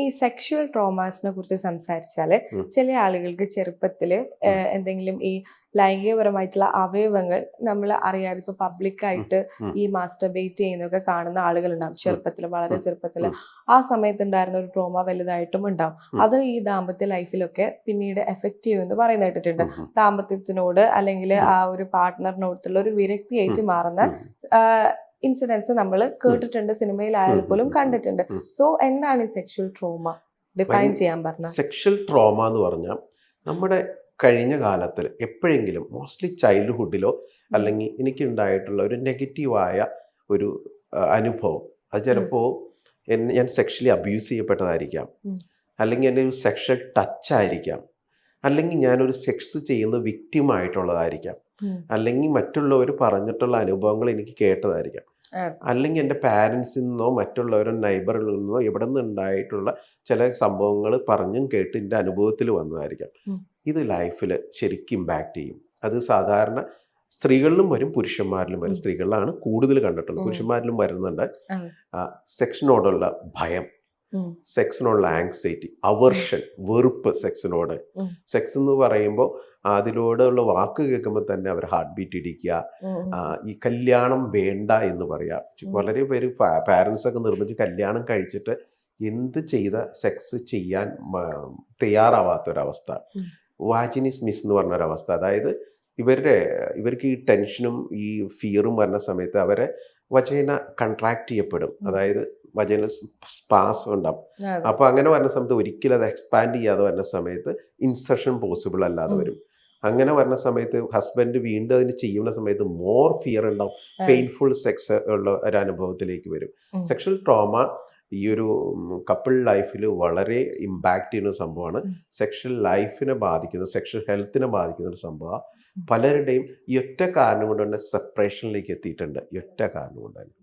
ഈ സെക്ഷുവൽ ട്രോമാസിനെ കുറിച്ച് സംസാരിച്ചാല് ചില ആളുകൾക്ക് ചെറുപ്പത്തില് എന്തെങ്കിലും ഈ ലൈംഗികപരമായിട്ടുള്ള അവയവങ്ങൾ നമ്മൾ അറിയാതെ ഇപ്പൊ പബ്ലിക്കായിട്ട് ഈ മാസ്റ്റർബേറ്റ് ചെയ്യുന്നതൊക്കെ കാണുന്ന ആളുകളുണ്ടാവും ചെറുപ്പത്തില്, വളരെ ചെറുപ്പത്തില്. ആ സമയത്ത് ഉണ്ടായിരുന്ന ഒരു ട്രോമ വലുതായിട്ടും ഉണ്ടാവും. അത് ഈ ദാമ്പത്യ ലൈഫിലൊക്കെ പിന്നീട് എഫക്ട് ചെയ്യുമെന്ന് പറയുന്ന കേട്ടിട്ടുണ്ട്. ദാമ്പത്യത്തിനോട് അല്ലെങ്കിൽ ആ ഒരു പാർട്ട്ണറിനോടുള്ള ഒരു വിരക്തിയായിട്ട് മാറുന്ന ഇൻസിഡൻസ് നമ്മൾ കേട്ടിട്ടുണ്ട്, സിനിമയിലായാലും പോലും കണ്ടിട്ടുണ്ട്. സോ എന്താണ് ഈ സെക്ഷുവൽ ട്രോമ ഡിഫൈൻ ചെയ്യാൻ പറഞ്ഞത്? സെക്ഷൽ ട്രോമ എന്ന് പറഞ്ഞാൽ നമ്മുടെ കഴിഞ്ഞ കാലത്തിൽ എപ്പോഴെങ്കിലും മോസ്റ്റ്ലി ചൈൽഡ്ഹുഡിലോ അല്ലെങ്കിൽ എനിക്കുണ്ടായിട്ടുള്ള ഒരു നെഗറ്റീവായ ഒരു അനുഭവം, അത് ചിലപ്പോൾ ഞാൻ സെക്ഷലി അബ്യൂസ് ചെയ്യപ്പെട്ടതായിരിക്കാം, അല്ലെങ്കിൽ എൻ്റെ ഒരു സെക്ഷൽ ടച്ച് ആയിരിക്കാം, അല്ലെങ്കിൽ ഞാനൊരു സെക്സ് ചെയ്യുന്ന വിക്റ്റിമായിട്ടുള്ളതായിരിക്കാം, അല്ലെങ്കിൽ മറ്റുള്ളവർ പറഞ്ഞിട്ടുള്ള അനുഭവങ്ങൾ എനിക്ക് കേട്ടതായിരിക്കാം, അല്ലെങ്കിൽ എൻ്റെ പാരൻസിൽ നിന്നോ മറ്റുള്ളവരോ നൈബറിൽ നിന്നോ എവിടെ നിന്നുണ്ടായിട്ടുള്ള ചില സംഭവങ്ങൾ പറഞ്ഞും കേട്ട് എൻ്റെ അനുഭവത്തിൽ വന്നതായിരിക്കാം. ഇത് ലൈഫിൽ ശരിക്കും ഇമ്പാക്റ്റ് ചെയ്യും. അത് സാധാരണ സ്ത്രീകളിലും വരും, പുരുഷന്മാരിലും വരും. സ്ത്രീകളിലാണ് കൂടുതൽ കണ്ടിട്ടുള്ളത്, പുരുഷന്മാരിലും വരുന്നുണ്ട്. സെക്സിനോടുള്ള ഭയം, സെക്സിനുള്ള ആങ്സൈറ്റി, അവേർഷൻ, വെറുപ്പ് സെക്സിനോട്. സെക്സ് എന്ന് പറയുമ്പോൾ അതിലൂടെയുള്ള വാക്ക് കേൾക്കുമ്പോൾ തന്നെ അവർ ഹാർട്ട് ബീറ്റ് ഇടിക്കുക, ഈ കല്യാണം വേണ്ട എന്ന് പറയാം. വളരെ പേര് പാരൻസ് ഒക്കെ നിർമ്മിച്ച് കല്യാണം കഴിച്ചിട്ട് എന്ത് ചെയ്ത സെക്സ് ചെയ്യാൻ തയ്യാറാവാത്തൊരവസ്ഥ, വാജിനിസ് മിസ് എന്ന് പറഞ്ഞൊരവസ്ഥ. അതായത് ഇവർക്ക് ഈ ടെൻഷനും ഈ ഫിയറും വരുന്ന സമയത്ത് അവരെ വജൈന കൺട്രാക്ട് ചെയ്യപ്പെടും, അതായത് വജൈന സ്പാസ് ഉണ്ടാവും. അപ്പോൾ അങ്ങനെ വരുന്ന സമയത്ത് ഒരിക്കലും അത് എക്സ്പാൻഡ് ചെയ്യാതെ വരുന്ന സമയത്ത് ഇൻസെർഷൻ പോസിബിൾ അല്ലാതെ വരും. അങ്ങനെ വരുന്ന സമയത്ത് ഹസ്ബൻഡ് വീണ്ടും അതിന് ചെയ്യുന്ന സമയത്ത് മോർ ഫിയർ ഉണ്ടാവും, പെയിൻഫുൾ സെക്സ് ഉള്ള ഒരു അനുഭവത്തിലേക്ക് വരും. സെക്ഷൽ ട്രോമ ഈ ഒരു കപ്പിൾ ലൈഫിൽ വളരെ ഇമ്പാക്റ്റ് ചെയ്യുന്ന സംഭവമാണ്. സെക്ഷൽ ലൈഫിനെ ബാധിക്കുന്ന, സെക്ഷൽ ഹെൽത്തിനെ ബാധിക്കുന്ന ഒരു സംഭവമാണ്. പലരുടെയും ഈ ഒറ്റ കാരണം കൊണ്ട് തന്നെ സെപ്പറേഷനിലേക്ക് എത്തിയിട്ടുണ്ട്, ഈ ഒറ്റ കാരണം കൊണ്ട് തന്നെ.